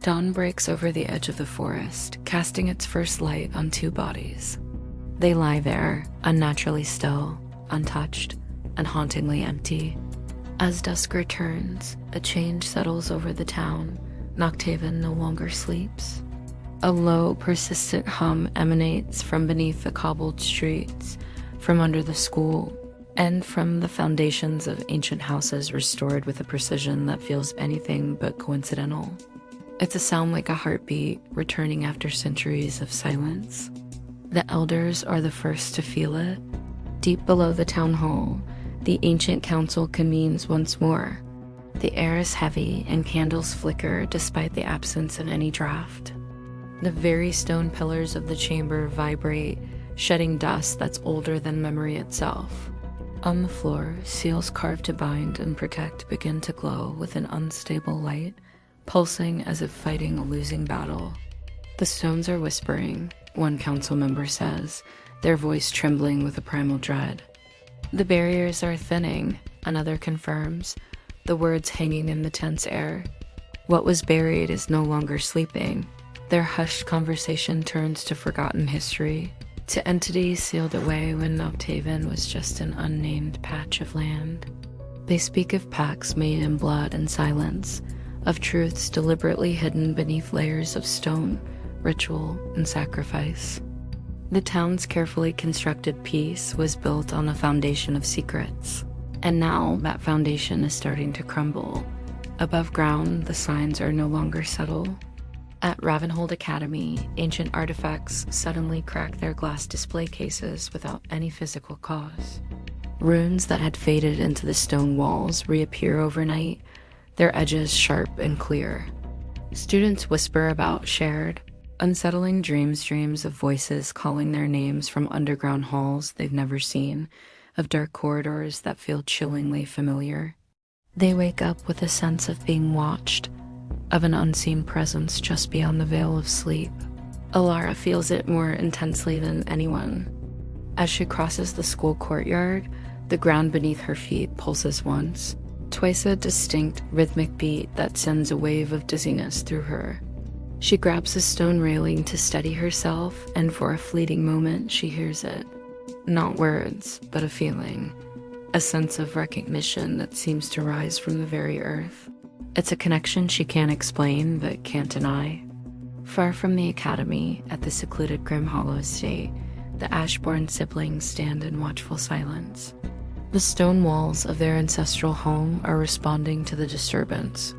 Dawn breaks over the edge of the forest, casting its first light on two bodies. They lie there, unnaturally still, untouched, and hauntingly empty. As dusk returns, a change settles over the town. Nocthaven no longer sleeps. A low, persistent hum emanates from beneath the cobbled streets, from under the school, and from the foundations of ancient houses restored with a precision that feels anything but coincidental. It's a sound like a heartbeat returning after centuries of silence. The elders are the first to feel it. Deep below the town hall, the ancient council convenes once more. The air is heavy and candles flicker despite the absence of any draft. The very stone pillars of the chamber vibrate, shedding dust that's older than memory itself. On the floor, seals carved to bind and protect begin to glow with an unstable light, pulsing as if fighting a losing battle. The stones are whispering, one council member says, their voice trembling with a primal dread. The barriers are thinning, another confirms, the words hanging in the tense air. What was buried is no longer sleeping. Their hushed conversation turns to forgotten history, to entities sealed away when Nocthaven was just an unnamed patch of land. They speak of pacts made in blood and silence, of truths deliberately hidden beneath layers of stone, ritual, and sacrifice. The town's carefully constructed peace was built on a foundation of secrets, and now that foundation is starting to crumble. Above ground, the signs are no longer subtle. At Ravenhold Academy, ancient artifacts suddenly crack their glass display cases without any physical cause. Runes that had faded into the stone walls reappear overnight, their edges sharp and clear. Students whisper about shared, unsettling dreams of voices calling their names from underground halls they've never seen, of dark corridors that feel chillingly familiar. They wake up with a sense of being watched, of an unseen presence just beyond the veil of sleep. Elara feels it more intensely than anyone. As she crosses the school courtyard, the ground beneath her feet pulses once, twice a distinct rhythmic beat that sends a wave of dizziness through her. She grabs a stone railing to steady herself, and for a fleeting moment she hears it. Not words, but a feeling, a sense of recognition that seems to rise from the very earth. It's a connection she can't explain, but can't deny. Far from the academy, at the secluded Grim Hollow estate, the Ashbornes siblings stand in watchful silence. The stone walls of their ancestral home are responding to the disturbance.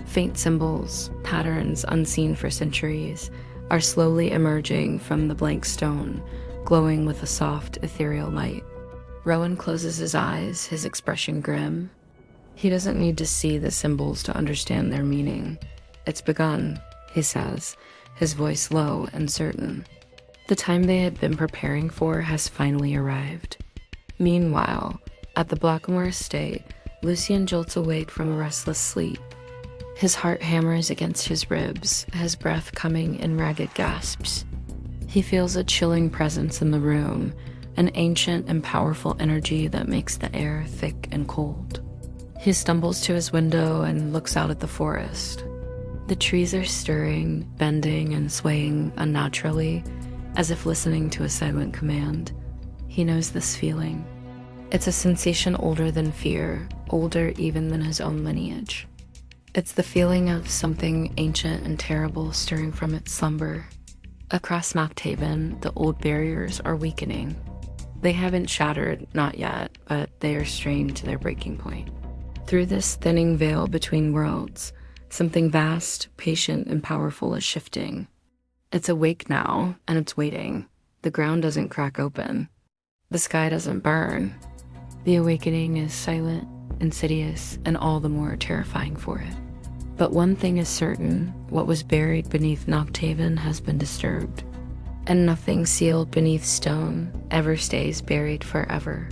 Faint symbols, patterns unseen for centuries, are slowly emerging from the blank stone, glowing with a soft, ethereal light. Rowan closes his eyes, his expression grim. He doesn't need to see the symbols to understand their meaning. It's begun, he says, his voice low and certain. The time they had been preparing for has finally arrived. Meanwhile, at the Blackamore estate, Lucien jolts awake from a restless sleep. His heart hammers against his ribs, his breath coming in ragged gasps. He feels a chilling presence in the room, an ancient and powerful energy that makes the air thick and cold. He stumbles to his window and looks out at the forest. The trees are stirring, bending, and swaying unnaturally, as if listening to a silent command. He knows this feeling. It's a sensation older than fear, older even than his own lineage. It's the feeling of something ancient and terrible stirring from its slumber. Across Nocthaven, the old barriers are weakening. They haven't shattered, not yet, but they are strained to their breaking point. Through this thinning veil between worlds, something vast, patient, and powerful is shifting. It's awake now, and it's waiting. The ground doesn't crack open. The sky doesn't burn. The awakening is silent, insidious, and all the more terrifying for it. But one thing is certain, what was buried beneath Nocthaven has been disturbed. And nothing sealed beneath stone ever stays buried forever.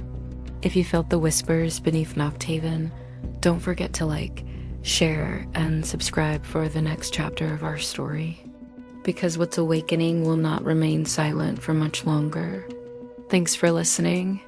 If you felt the whispers beneath Nocthaven, don't forget to like, share, and subscribe for the next chapter of our story. Because what's awakening will not remain silent for much longer. Thanks for listening.